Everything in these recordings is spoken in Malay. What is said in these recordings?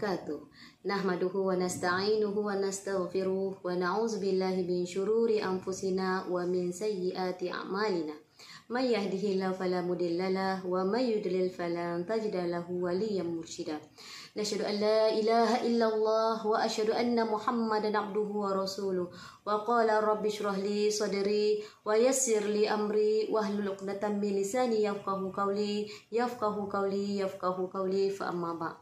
wabarakatuh. Nahmaduhu wa nasta'inuhu wa nastaghfiruh wa na'udzu billahi min syururi anfusina wa min sayyiati a'malina. May yahdihillahu fala mudhillalah wa may yudlil falan tajida lahu waliyyan mursyida. Nasyhadu an la ilaha illallah wa asyhadu anna Muhammadan abduhu wa rasuluh. Wa qala rabbi shrah li sadri wa yassir li amri wahlul 'uqdatam min lisani yafqahu qawli fa amma ba'.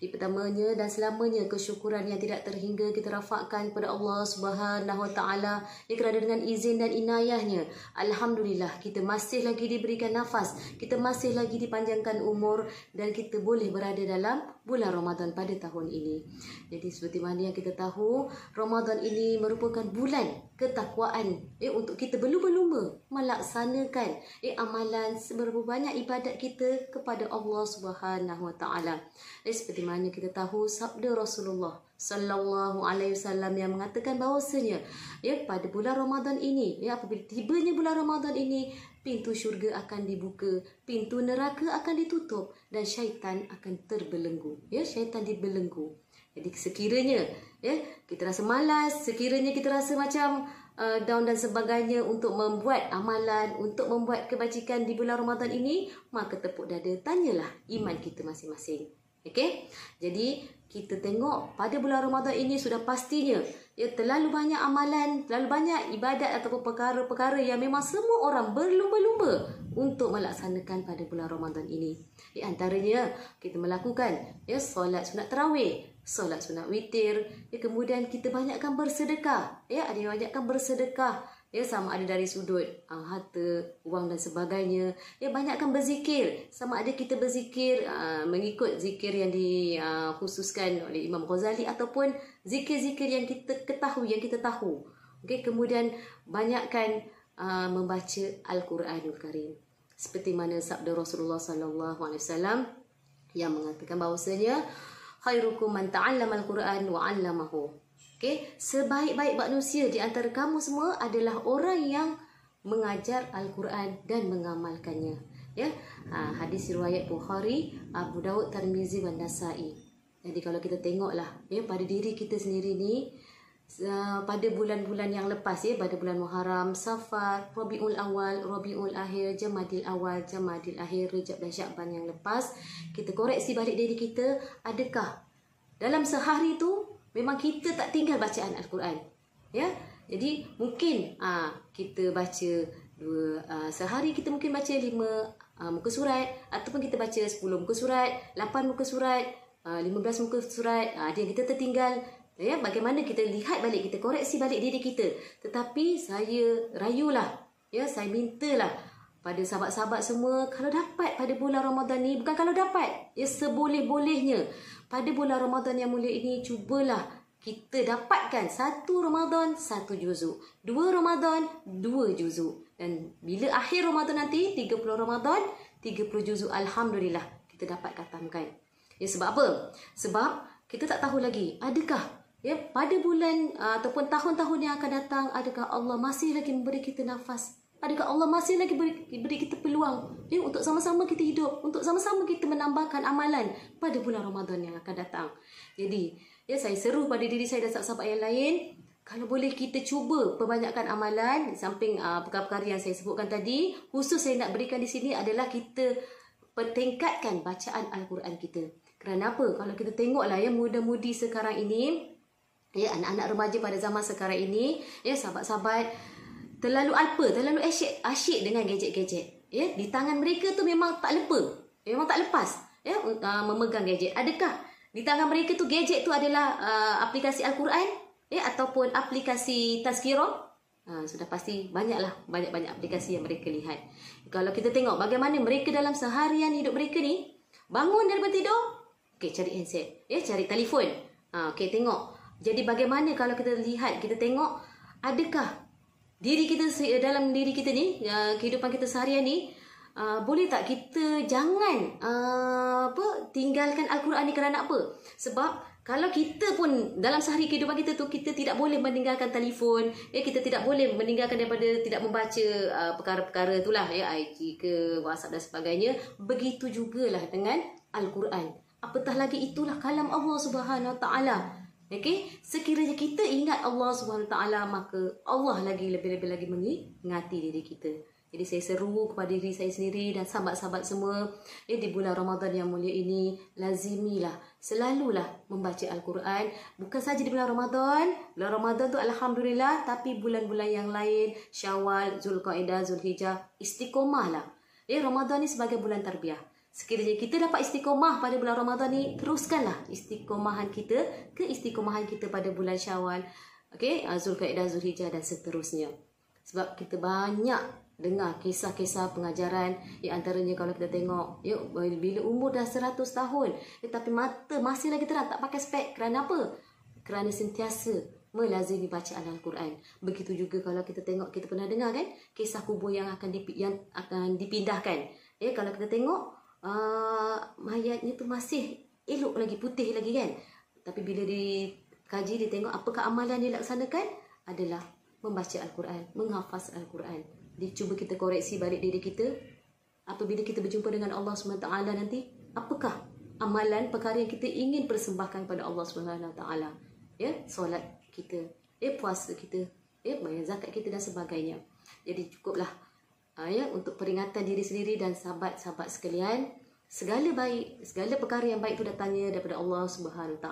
Di pertamanya dan selamanya kesyukuran yang tidak terhingga kita rafakkan kepada Allah Subhanahu Wa Taala kerana dengan izin dan inayahnya, alhamdulillah kita masih lagi diberikan nafas, kita masih lagi dipanjangkan umur dan kita boleh berada dalam bulan Ramadan pada tahun ini. Jadi seperti mana yang kita tahu, Ramadan ini merupakan bulan ketakwaan untuk kita berlumba-lumba melaksanakan amalan seberapa banyak ibadat kita kepada Allah Subhanahu Wa Taala. Seperti mana kita tahu sabda Rasulullah sallallahu alaihi wasallam yang mengatakan bahawasanya pada bulan Ramadan ini, apabila tibanya bulan Ramadan ini, pintu syurga akan dibuka, pintu neraka akan ditutup dan syaitan akan terbelenggu. Syaitan dibelenggu. Jadi sekiranya kita rasa malas, sekiranya kita rasa macam down dan sebagainya untuk membuat amalan, untuk membuat kebajikan di bulan Ramadan ini, maka tepuk dada, tanyalah iman kita masing-masing. Okey, jadi kita tengok pada bulan Ramadan ini sudah pastinya terlalu banyak amalan, terlalu banyak ibadat ataupun perkara-perkara yang memang semua orang berlumba-lumba untuk melaksanakan pada bulan Ramadan ini. Di antaranya kita melakukan solat sunat tarawih, solat sunat witir, kemudian kita banyakkan bersedekah, ada yang banyakkan bersedekah, sama ada dari sudut harta, wang dan sebagainya. Banyakkan berzikir, sama ada kita berzikir mengikut zikir yang dikhususkan oleh Imam Ghazali ataupun zikir-zikir yang kita ketahui, yang kita tahu. Kemudian banyakkan membaca Al-Quranul Karim. Seperti mana sabda Rasulullah sallallahu alaihi wasallam yang mengatakan bahawasanya khairukum man ta'allama al-Quran wa 'allamahu. Sebaik-baik manusia di antara kamu semua adalah orang yang mengajar Al-Quran dan mengamalkannya. Hadis riwayat Bukhari, Abu Daud, Tirmizi dan Nasa'i. Jadi kalau kita tengoklah pada diri kita sendiri ni, pada bulan-bulan yang lepas, pada bulan Muharram, Safar, Rabiul Awal, Rabiul Akhir, Jamadil Awal, Jamadil Akhir, Rejab dan Syakban yang lepas, kita koreksi balik diri kita, adakah dalam sehari tu memang kita tak tinggal bacaan Al-Quran. Jadi mungkin kita baca sehari kita mungkin baca 5 muka surat, ataupun kita baca 10 muka surat, 8 muka surat, 15 muka surat. Ada yang kita tertinggal. Bagaimana kita lihat balik, kita koreksi balik diri kita. Tetapi saya rayulah, saya mintalah pada sahabat-sahabat semua, kalau dapat pada bulan Ramadan ni, bukan kalau dapat, seboleh-bolehnya pada bulan Ramadan yang mulia ini, cubalah kita dapatkan 1 Ramadan 1 juzuk, 2 Ramadan 2 juzuk, dan bila akhir Ramadan nanti 30 Ramadan 30 juzuk, alhamdulillah kita dapat khatamkan. Sebab apa? Sebab kita tak tahu lagi adakah pada bulan ataupun tahun-tahun yang akan datang, adakah Allah masih lagi memberi kita nafas, adakah Allah masih lagi beri kita peluang untuk sama-sama kita hidup, untuk sama-sama kita menambahkan amalan pada bulan Ramadan yang akan datang. Jadi saya seru pada diri saya dan sahabat-sahabat yang lain, kalau boleh kita cuba perbanyakkan amalan. Samping perkara-perkara yang saya sebutkan tadi, khusus saya nak berikan di sini adalah kita pertingkatkan bacaan Al-Quran kita. Kerana apa? Kalau kita tengoklah muda-mudi sekarang ini, anak-anak remaja pada zaman sekarang ini, sahabat-sahabat, terlalu alpa, terlalu asyik dengan gadget-gadget. Di tangan mereka tu memang tak lepas memegang gadget. Adakah di tangan mereka tu gadget tu adalah aplikasi Al-Quran ataupun aplikasi tazkirah? Sudah pasti banyak aplikasi yang mereka lihat. Kalau kita tengok bagaimana mereka dalam seharian hidup mereka ni, bangun daripada tidur, cari handset, cari telefon. Tengok. Jadi bagaimana kalau kita lihat, kita tengok, adakah diri kita, dalam diri kita ni, kehidupan kita seharian ni, boleh tak kita jangan tinggalkan Al-Quran ni? Kerana apa? Sebab kalau kita pun dalam sehari kehidupan kita tu, kita tidak boleh meninggalkan telefon, kita tidak boleh meninggalkan daripada tidak membaca perkara-perkara itulah, IG ke WhatsApp dan sebagainya. Begitu jugalah dengan Al-Quran. Apatah lagi itulah kalam Allah Subhanahu Wa Taala. Okey, sekiranya kita ingat Allah Subhanahu Wa Taala, maka Allah lagi lebih-lebih lagi mengingati diri kita. Jadi saya seru kepada diri saya sendiri dan sahabat-sahabat semua, di bulan Ramadan yang mulia ini, lazimilah, selalulah membaca Al-Quran. Bukan saja di bulan Ramadan. Bulan Ramadan tu alhamdulillah, tapi bulan-bulan yang lain, Syawal, Zulqaidah, Zulhijjah, istiqomahlah. Ramadan ni sebagai bulan tarbiyah. Sekiranya kita dapat istiqomah pada bulan Ramadan ni, teruskanlah istiqomahan kita pada bulan Syawal, Zulqaidah, Zulhijjah dan seterusnya. Sebab kita banyak dengar kisah-kisah pengajaran, antaranya kalau kita tengok, bila umur dah 100 tahun, tetapi mata masih lagi terang, tak pakai spek. Kerana apa? Kerana sentiasa melazimi bacaan Al-Quran. Begitu juga kalau kita tengok, kita pernah dengar kan, kisah kubur yang akan dipindahkan. Kalau kita tengok, mayatnya tu masih elok lagi, putih lagi kan. Tapi bila dikaji, ditengok apakah amalan yang dilaksanakan, adalah membaca Al-Quran, menghafaz Al-Quran. Cuba kita koreksi balik diri kita. Apabila kita berjumpa dengan Allah SWT nanti, apakah amalan perkara yang kita ingin persembahkan pada Allah SWT? Solat kita, puasa kita, bayar zakat kita dan sebagainya. Jadi cukuplah untuk peringatan diri sendiri dan sahabat-sahabat sekalian. Segala baik, segala perkara yang baik itu datangnya daripada Allah SWT.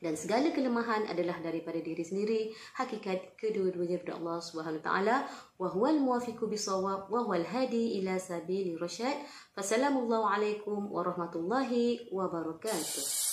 Dan segala kelemahan adalah daripada diri sendiri. Hakikat kedua-duanya daripada Allah Subhanahu Wa Taala. Wa huwal muwafiqu bis-shawab wa huwal hadi ila sabili rasyad. Wassalamualaikum warahmatullahi wabarakatuh.